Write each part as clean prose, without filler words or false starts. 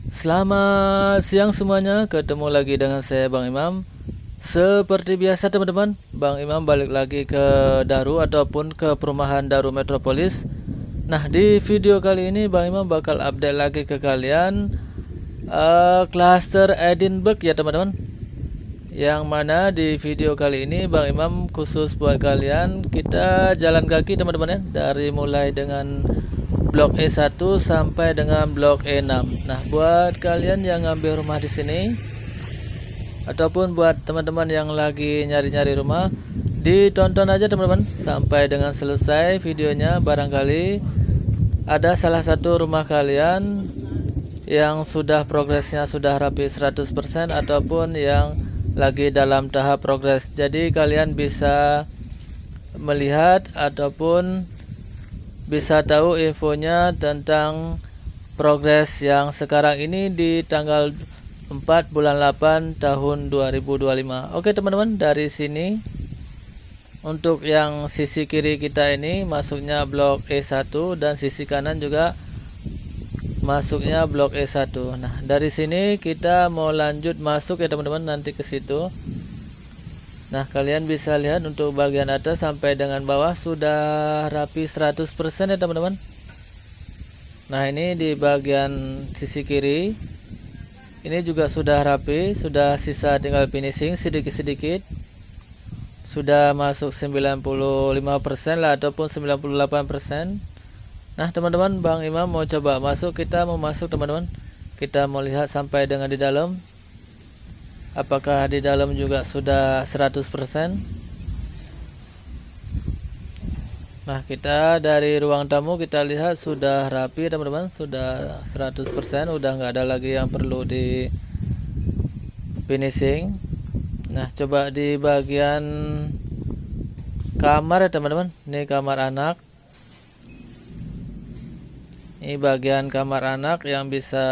Selamat siang semuanya, ketemu lagi dengan saya Bang Imam. Seperti biasa teman-teman, Bang Imam balik lagi ke Daru ataupun ke perumahan Daru Metropolis. Nah, di video kali ini Bang Imam bakal update lagi ke kalian cluster Edinburgh ya teman-teman. Yang mana di video kali ini Bang Imam khusus buat kalian, kita jalan kaki teman-teman ya, dari mulai dengan blok E1 sampai dengan blok E6. Nah, buat kalian yang ngambil rumah di sini ataupun buat teman-teman yang lagi nyari-nyari rumah, ditonton aja teman-teman sampai dengan selesai videonya. Barangkali ada salah satu rumah kalian yang sudah progresnya sudah rapi 100% ataupun yang lagi dalam tahap progres. Jadi kalian bisa melihat ataupun bisa tahu infonya tentang progres yang sekarang ini di tanggal 4 bulan 8 tahun 2025. Oke teman-teman, dari sini untuk yang sisi kiri kita ini masuknya blok E1 dan sisi kanan juga masuknya blok E1. Nah, dari sini kita mau lanjut masuk ya teman-teman, nanti ke situ. Nah, kalian bisa lihat untuk bagian atas sampai dengan bawah sudah rapi 100% ya teman-teman. Nah, ini di bagian sisi kiri ini juga sudah rapi, sudah sisa tinggal finishing sedikit-sedikit. Sudah masuk 95% lah ataupun 98%. Nah, teman-teman, Bang Imam mau coba masuk, kita mau masuk teman-teman. Kita mau lihat sampai dengan di dalam. Apakah di dalam juga sudah 100%? Nah, kita dari ruang tamu kita lihat sudah rapi teman-teman, sudah 100%, udah nggak ada lagi yang perlu di finishing. Nah, coba di bagian kamar ya teman-teman. Ini kamar anak. Ini bagian kamar anak yang bisa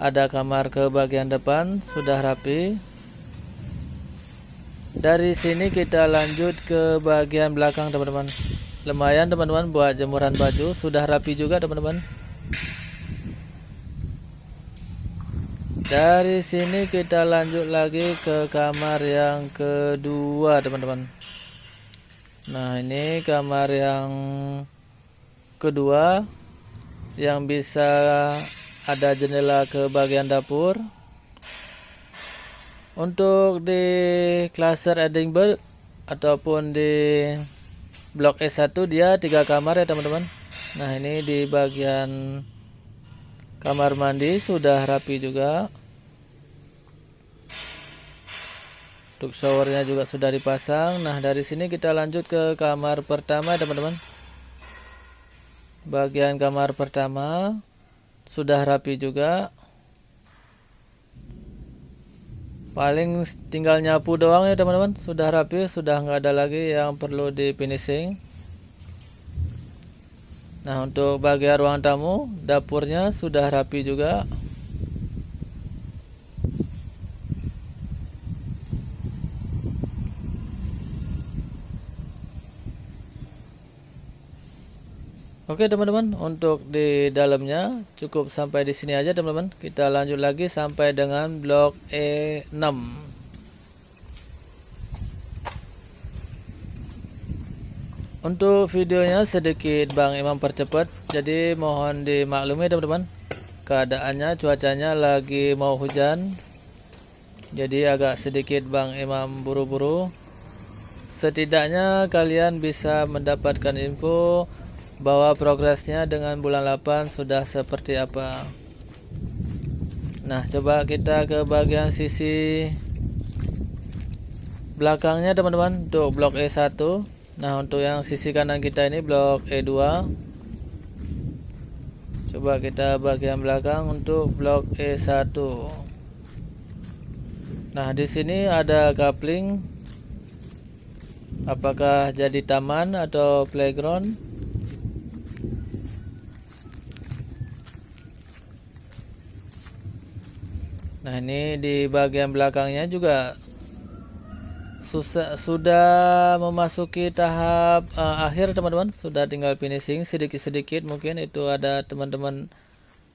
ada kamar ke bagian depan, sudah rapi. Dari sini kita lanjut ke bagian belakang teman-teman. Lumayan teman-teman buat jemuran baju, sudah rapi juga teman-teman. Dari sini kita lanjut lagi ke kamar yang kedua teman-teman. Nah, ini kamar yang kedua yang bisa ada jendela ke bagian dapur. Untuk di cluster Edinburgh ataupun di blok E1 dia 3 kamar ya teman-teman. Nah, ini di bagian kamar mandi sudah rapi juga. Untuk showernya juga sudah dipasang. Nah, dari sini kita lanjut ke kamar pertama teman-teman. Bagian kamar pertama sudah rapi juga. Paling tinggal nyapu doang ya teman-teman, sudah rapi, sudah nggak ada lagi yang perlu di finishing. Nah, untuk bagian ruang tamu, dapurnya sudah rapi juga. Oke teman-teman, untuk di dalamnya cukup sampai di sini aja teman-teman. Kita lanjut lagi sampai dengan blok E6. Untuk videonya sedikit Bang Imam percepat, jadi mohon dimaklumi teman-teman. Keadaannya cuacanya lagi mau hujan, jadi agak sedikit Bang Imam buru-buru. Setidaknya kalian bisa mendapatkan info bahwa progresnya dengan bulan 8 sudah seperti apa. Nah, coba kita ke bagian sisi belakangnya teman-teman untuk blok E1. Nah, untuk yang sisi kanan kita ini blok E2. Coba kita bagian belakang untuk blok E1. Nah, di sini ada coupling. Apakah jadi taman atau playground? Nah, ini di bagian belakangnya juga sudah memasuki tahap akhir teman-teman, sudah tinggal finishing sedikit-sedikit. Mungkin itu ada teman-teman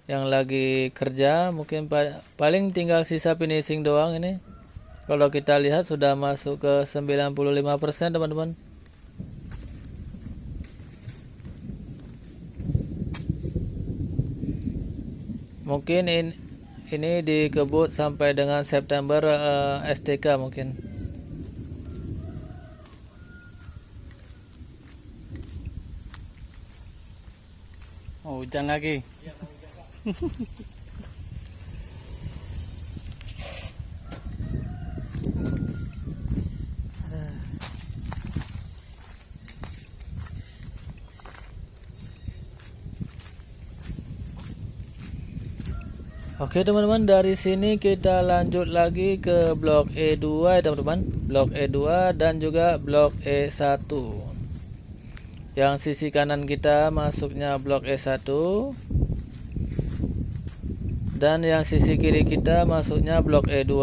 yang lagi kerja, mungkin paling tinggal sisa finishing doang ini. Kalau kita lihat sudah masuk ke 95% teman-teman. Mungkin ini dikebut sampai dengan September STK mungkin. Oh, hujan lagi. Oke teman-teman, dari sini kita lanjut lagi ke blok E2 ya teman-teman. Blok E2 dan juga blok E1. Yang sisi kanan kita masuknya blok E1. Dan yang sisi kiri kita masuknya blok E2.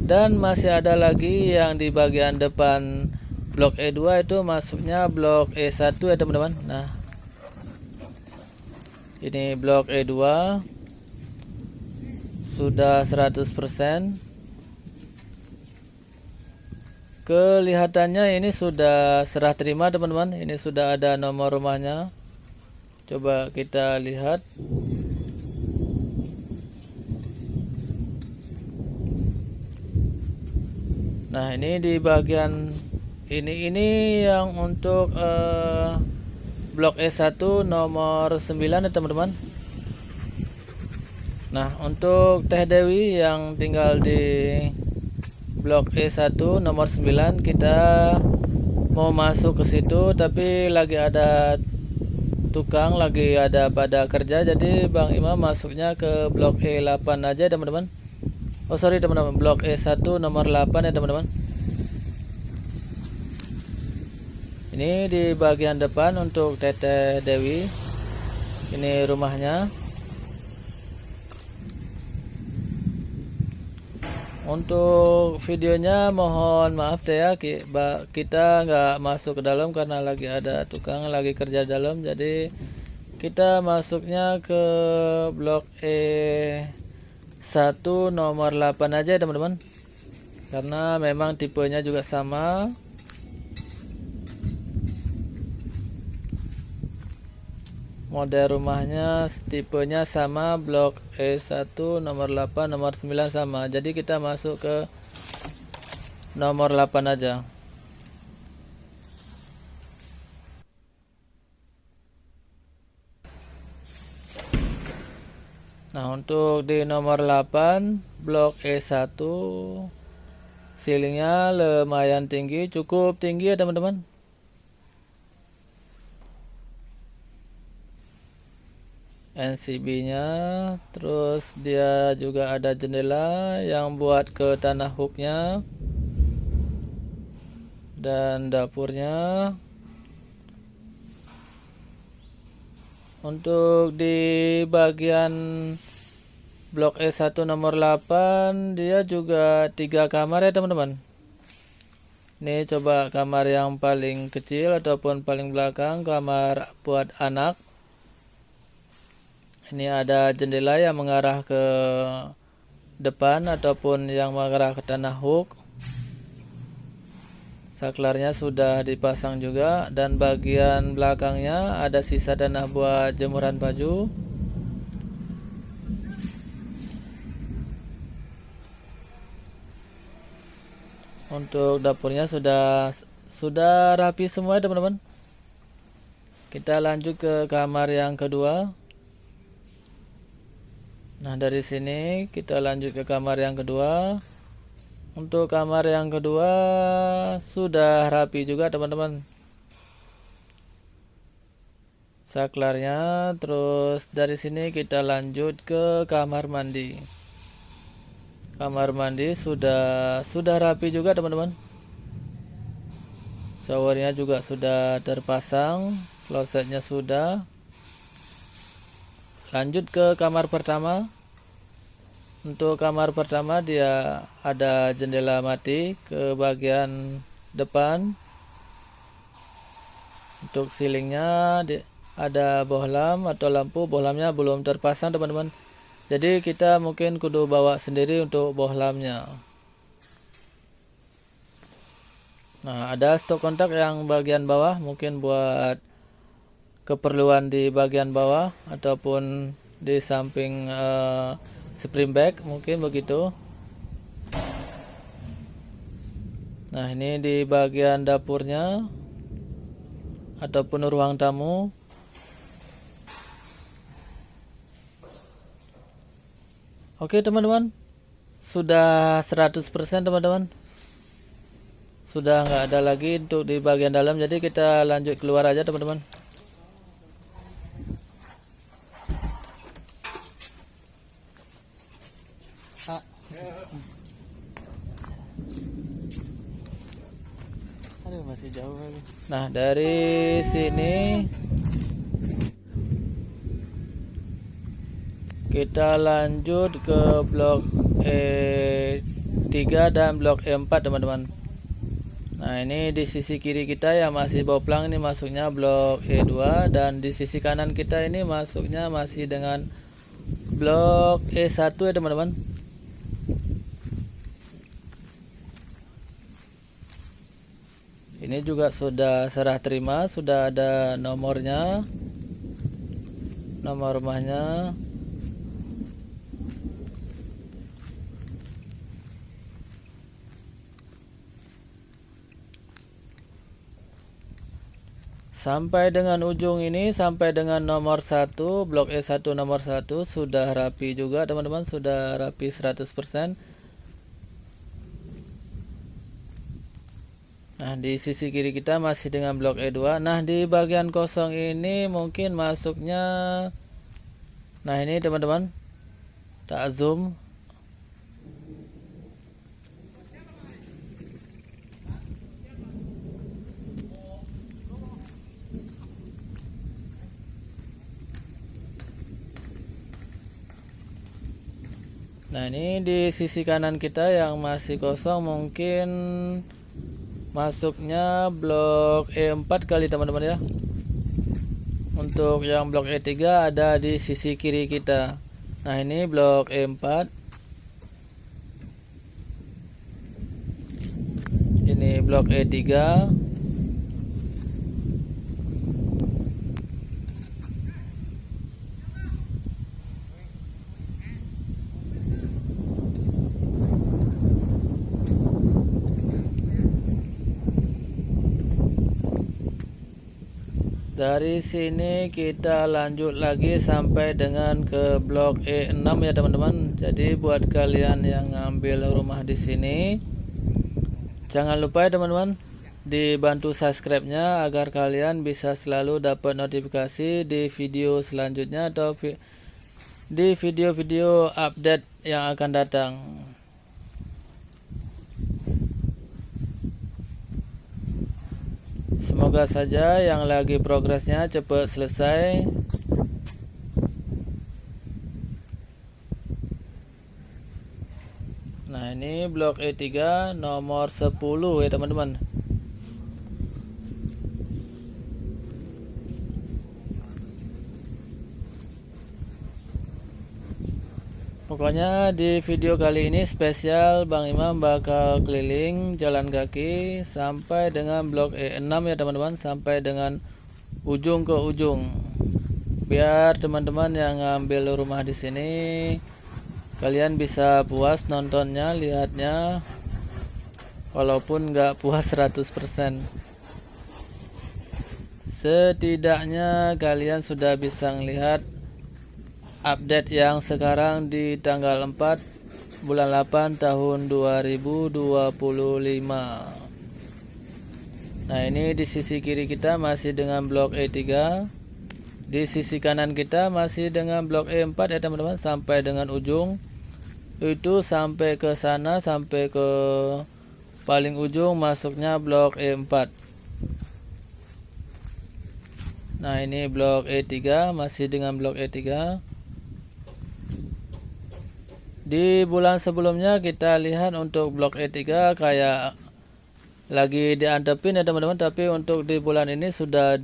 Dan masih ada lagi yang di bagian depan blok E2 itu masuknya blok E1 ya teman-teman. Nah, ini blok E2 sudah 100%. Kelihatannya ini sudah serah terima teman-teman. Ini sudah ada nomor rumahnya. Coba kita lihat. Nah, ini di bagian ini yang untuk blok E1 nomor 9 ya teman-teman. Nah, untuk Teh Dewi yang tinggal di blok E1 nomor 9, kita mau masuk ke situ tapi lagi ada tukang, lagi ada pada kerja, jadi Bang Imam masuknya ke blok E8 aja teman-teman. Oh sorry teman-teman, blok E1 nomor 8 ya teman-teman. Ini di bagian depan untuk Teteh Dewi. Ini rumahnya. Untuk videonya mohon maaf deh ya, kita nggak masuk ke dalam karena lagi ada tukang lagi kerja dalam, jadi kita masuknya ke blok E1 nomor 8 aja ya teman-teman, karena memang tipenya juga sama. Model rumahnya tipenya sama, blok E1 nomor 8 nomor 9 sama. Jadi kita masuk ke nomor 8 aja. Nah, untuk di nomor 8 blok E1 ceilingnya lumayan tinggi, cukup tinggi ya teman-teman. NCB-nya, terus dia juga ada jendela yang buat ke tanah hooknya dan dapurnya. Untuk di bagian blok E1 nomor 8 dia juga 3 kamar ya teman-teman. Ini coba kamar yang paling kecil ataupun paling belakang, kamar buat anak. Ini ada jendela yang mengarah ke depan ataupun yang mengarah ke tanah hook. Saklarnya sudah dipasang juga, dan bagian belakangnya ada sisa tanah buat jemuran baju. Untuk dapurnya sudah rapi semua teman-teman. Kita lanjut ke kamar yang kedua. Nah, dari sini kita lanjut ke kamar yang kedua. Untuk kamar yang kedua sudah rapi juga teman-teman. Saklarnya, terus dari sini kita lanjut ke kamar mandi. Kamar mandi sudah rapi juga teman-teman. Showernya juga sudah terpasang, klosetnya sudah. Lanjut ke kamar pertama. Untuk kamar pertama dia ada jendela mati ke bagian depan. Untuk ceilingnya ada bohlam atau lampu. Bohlamnya belum terpasang teman-teman, jadi kita mungkin kudu bawa sendiri untuk bohlamnya. Nah, ada stok kontak yang bagian bawah, mungkin buat keperluan di bagian bawah ataupun di samping spring bag, mungkin begitu. Nah, ini di bagian dapurnya ataupun ruang tamu. Oke teman-teman, sudah 100% teman-teman, sudah nggak ada lagi untuk di bagian dalam, jadi kita lanjut keluar aja teman-teman. Aduh, masih jauh lagi. Nah, dari sini kita lanjut ke blok E3 dan blok E4 teman-teman. Nah, ini di sisi kiri kita yang masih boplang ini masuknya blok E2, dan di sisi kanan kita ini masuknya masih dengan blok E1 ya teman-teman. Ini juga sudah serah terima, sudah ada nomornya, nomor rumahnya. Sampai dengan ujung ini, sampai dengan nomor 1, blok E1 nomor 1 sudah rapi juga teman-teman, sudah rapi 100%. Nah, di sisi kiri kita masih dengan blok E2. Nah, di bagian kosong ini mungkin masuknya, nah ini teman-teman, tak zoom. Nah, ini di sisi kanan kita yang masih kosong, mungkin masuknya blok E4 kali teman-teman ya. Untuk yang blok E3 ada di sisi kiri kita. Nah, ini blok E4. Ini blok E3. Dari sini kita lanjut lagi sampai dengan ke blok E6 ya teman-teman. Jadi buat kalian yang ngambil rumah di sini, jangan lupa ya teman-teman, dibantu subscribe-nya agar kalian bisa selalu dapat notifikasi di video selanjutnya atau di video-video update yang akan datang. Semoga saja yang lagi progresnya cepat selesai. Nah, ini blok E3 nomor 10 ya teman-teman. Pokoknya di video kali ini spesial, Bang Imam bakal keliling jalan kaki sampai dengan blok E6 ya teman-teman, sampai dengan ujung ke ujung. Biar teman-teman yang ngambil rumah di sini kalian bisa puas nontonnya, lihatnya, walaupun nggak puas 100%. Setidaknya kalian sudah bisa melihat update yang sekarang di tanggal 4 bulan 8 tahun 2025. Nah, ini di sisi kiri kita masih dengan blok E3, di sisi kanan kita masih dengan blok E4 ya teman-teman, sampai dengan ujung itu, sampai ke sana, sampai ke paling ujung masuknya blok E4. Nah, ini blok E3 masih dengan blok E3. Di bulan sebelumnya kita lihat untuk blok E3 kayak lagi diantepin ya teman-teman, tapi untuk di bulan ini sudah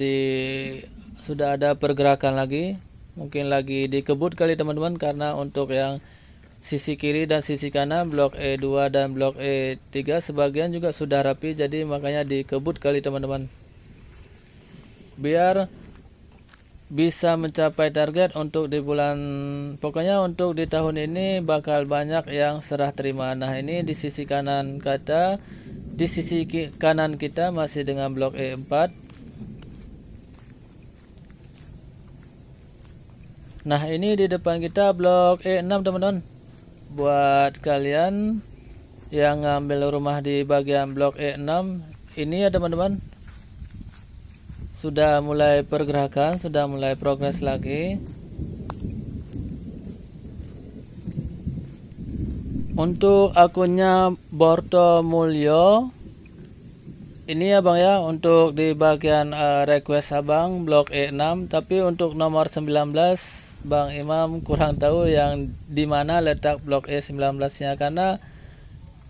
sudah ada pergerakan lagi, mungkin lagi dikebut kali teman-teman, karena untuk yang sisi kiri dan sisi kanan blok E2 dan blok E3 sebagian juga sudah rapi, jadi makanya dikebut kali teman-teman, biar bisa mencapai target untuk di bulan, pokoknya untuk di tahun ini bakal banyak yang serah terima. Nah ini di sisi kanan kita, di sisi kanan kita masih dengan blok E4. Nah ini di depan kita blok E6 teman-teman. Buat kalian yang ngambil rumah di bagian blok E6 ini ya teman-teman, sudah mulai pergerakan, sudah mulai progres lagi. Untuk akunnya Borto Mulyo ini ya bang ya, untuk di bagian request abang blok E6, tapi untuk nomor 19 Bang Imam kurang tahu yang dimana letak blok E19 nya, karena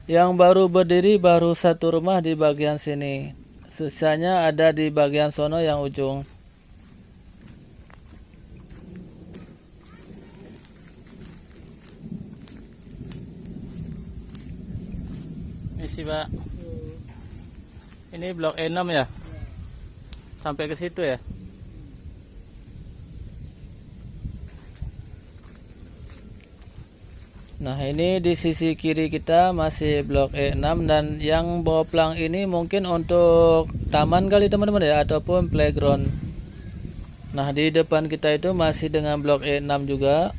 yang baru berdiri baru satu rumah di bagian sini, sisanya ada di bagian sono yang ujung. Isi Pak. Ini blok E6 ya? Sampai ke situ ya? Nah ini di sisi kiri kita masih blok E6, dan yang bawah plang ini mungkin untuk taman kali teman-teman ya, ataupun playground. Nah di depan kita itu masih dengan blok E6 juga.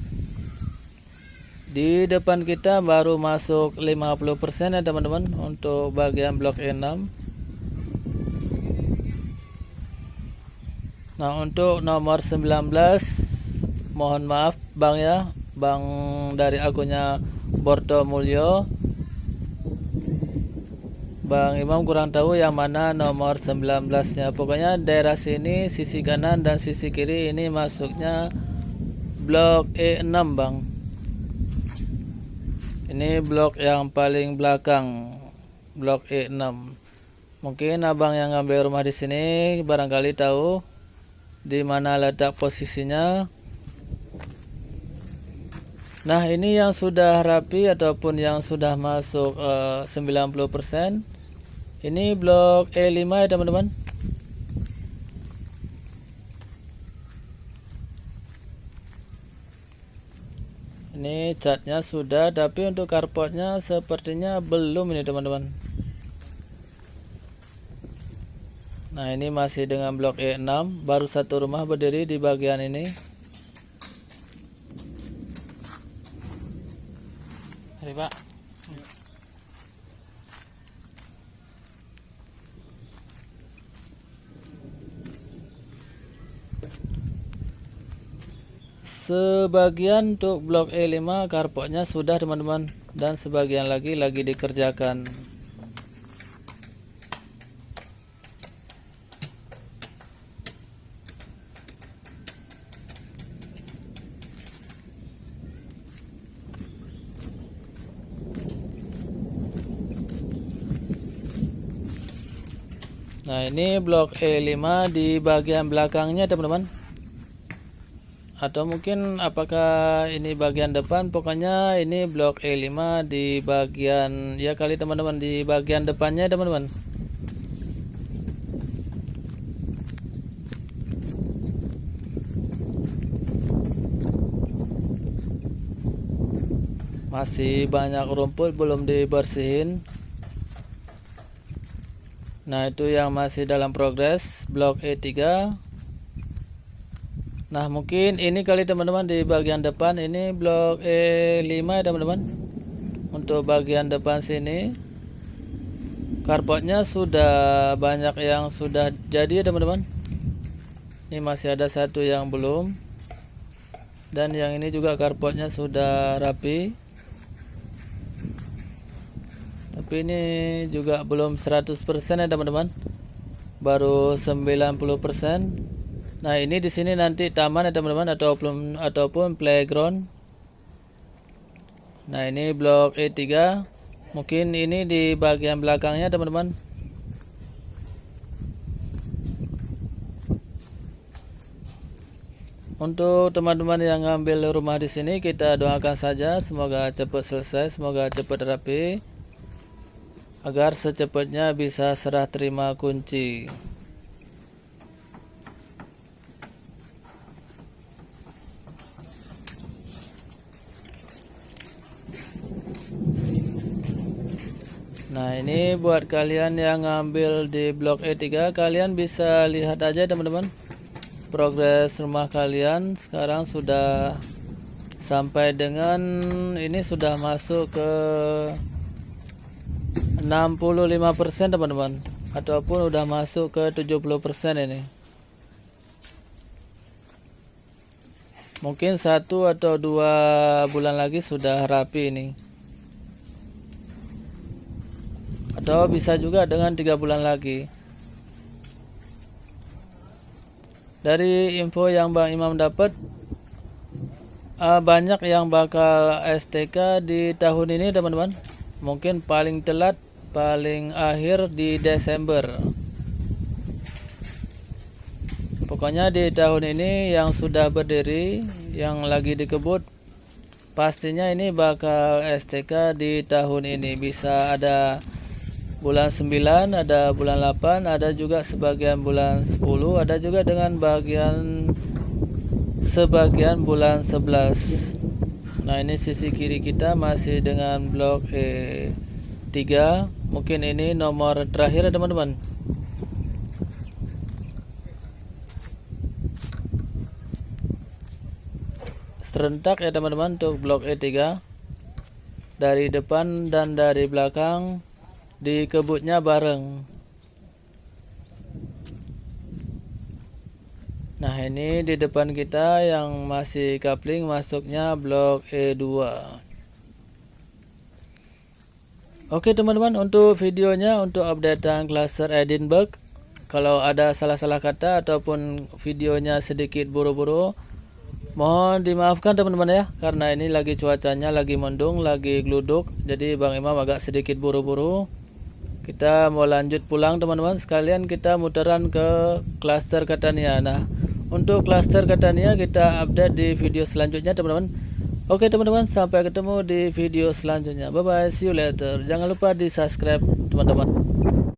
Di depan kita baru masuk 50% ya teman-teman untuk bagian blok E6. Nah untuk nomor 19 mohon maaf bang ya, bang dari akunnya Borto Mulyo, Bang Imam kurang tahu yang mana nomor 19 nya. Pokoknya daerah sini sisi kanan dan sisi kiri ini masuknya blok E6 bang. Ini blok yang paling belakang, blok E6. Mungkin abang yang ngambil rumah di sini barangkali tahu di mana letak posisinya. Nah ini yang sudah rapi ataupun yang sudah masuk 90%, ini blok E5 ya teman-teman. Ini catnya sudah, tapi untuk carportnya sepertinya belum ini teman-teman. Nah ini masih dengan blok E6, baru satu rumah berdiri di bagian ini. Hari Pak. Sebagian untuk blok E5 carportnya sudah teman-teman, dan sebagian lagi dikerjakan. Nah ini blok E5 di bagian belakangnya teman-teman, atau mungkin apakah ini bagian depan, pokoknya ini blok E5 di bagian ya kali teman-teman, di bagian depannya teman-teman. Masih banyak rumput belum dibersihin. Nah itu yang masih dalam progres blok E3. Nah mungkin ini kali teman-teman di bagian depan, ini blok E5 ya teman-teman. Untuk bagian depan sini carportnya sudah banyak yang sudah jadi ya teman-teman. Ini masih ada satu yang belum, dan yang ini juga carportnya sudah rapi, tapi ini juga belum 100% ya teman-teman, baru 90%. Nah ini di sini nanti taman ya teman-teman, ataupun playground. Nah ini blok E3, mungkin ini di bagian belakangnya teman-teman. Untuk teman-teman yang ngambil rumah di sini, kita doakan saja semoga cepat selesai, semoga cepat rapi, agar secepatnya bisa serah terima kunci. Nah, ini buat kalian yang ngambil di Blok E3, kalian bisa lihat aja teman-teman, progres rumah kalian sekarang sudah sampai dengan ini sudah masuk ke 65% teman-teman, ataupun udah masuk ke 70% ini. Mungkin 1 atau 2 bulan lagi sudah rapi ini, atau bisa juga dengan 3 bulan lagi. Dari info yang Bang Imam dapat, banyak yang bakal STK di tahun ini teman-teman. Mungkin paling telat, paling akhir di Desember. Pokoknya di tahun ini yang sudah berdiri, yang lagi dikebut, pastinya ini bakal STK di tahun ini. Bisa ada bulan 9, ada bulan 8, ada juga sebagian bulan 10, ada juga dengan sebagian bulan 11. Nah, ini sisi kiri kita masih dengan blok E3. Mungkin ini nomor terakhir ya teman-teman. Serentak ya teman-teman untuk blok E3. Dari depan dan dari belakang dikebutnya bareng. Nah, ini di depan kita yang masih coupling masuknya blok E2. Oke teman-teman, untuk videonya, untuk updatean klaster Edinburgh, kalau ada salah-salah kata ataupun videonya sedikit buru-buru, mohon dimaafkan teman-teman ya, karena ini lagi cuacanya lagi mendung, lagi gluduk, jadi Bang Imam agak sedikit buru-buru. Kita mau lanjut pulang teman-teman, sekalian kita muteran ke klaster Catania. Nah, untuk klaster Catania kita update di video selanjutnya teman-teman. Oke teman-teman, sampai ketemu di video selanjutnya. Bye bye, see you later. Jangan lupa di subscribe teman-teman.